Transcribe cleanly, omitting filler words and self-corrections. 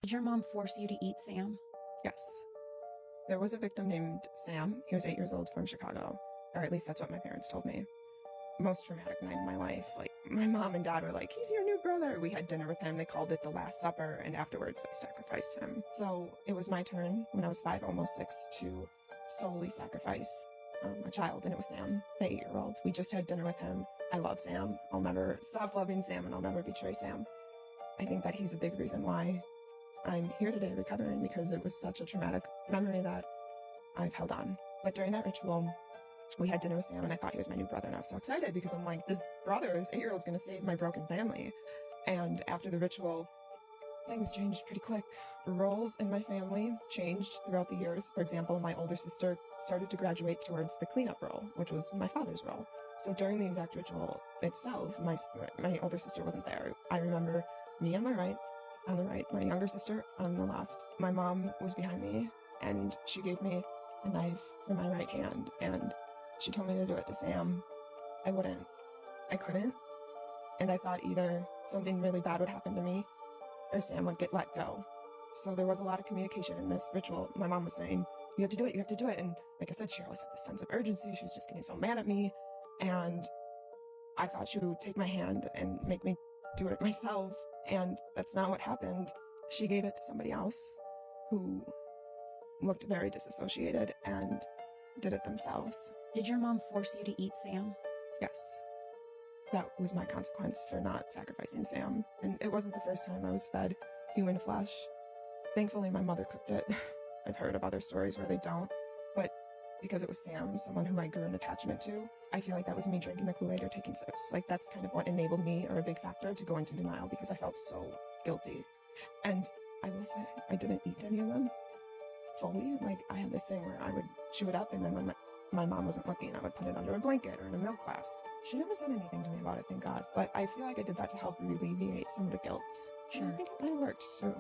Did your mom force you to eat Sam? Yes. There was a victim named Sam. He was 8 years old from Chicago, or at least that's what my parents told me. Most traumatic night of my life. Like, my mom and dad were like, he's your new brother. We had dinner with him. They called it the Last Supper, and afterwards they sacrificed him. So it was my turn when I was 5, almost 6, to solely sacrifice a child, and it was Sam, the 8-year-old. We just had dinner with him. I love Sam. I'll never stop loving Sam, and I'll never betray Sam. I think that he's a big reason why I'm here today recovering, because it was such a traumatic memory that I've held on. But during that ritual, we had dinner with Sam, and I thought he was my new brother, and I was so excited because I'm like, this brother, this 8-year-old's going to save my broken family. And after the ritual, things changed pretty quick. Roles in my family changed throughout the years. For example, my older sister started to graduate towards the cleanup role, which was my father's role. So during the exact ritual itself, my older sister wasn't there. I remember me on the right, my younger sister on the left. My mom was behind me, and she gave me a knife for my right hand, and she told me to do it to Sam. I wouldn't. I couldn't. And I thought either something really bad would happen to me or Sam would get let go. So there was a lot of communication in this ritual. My mom was saying, you have to do it, you have to do it. And like I said, she always had this sense of urgency. She was just getting so mad at me. And I thought she would take my hand and make me do it myself. And that's not what happened. She gave it to somebody else who looked very disassociated and did it themselves. Did your mom force you to eat Sam? Yes. That was my consequence for not sacrificing Sam. And it wasn't the first time I was fed human flesh. Thankfully, my mother cooked it. I've heard of other stories where they don't. But because it was Sam, someone who I grew an attachment to, I feel like that was me drinking the Kool-Aid or taking sips. Like, that's kind of what enabled me, or a big factor, to go into denial, because I felt so guilty. And I will say, I didn't eat any of them fully. Like, I had this thing where I would chew it up, and then when my mom wasn't looking, I would put it under a blanket or in a milk glass. She never said anything to me about it, thank God. But I feel like I did that to help alleviate some of the guilt. Sure. And I think it might have worked, too.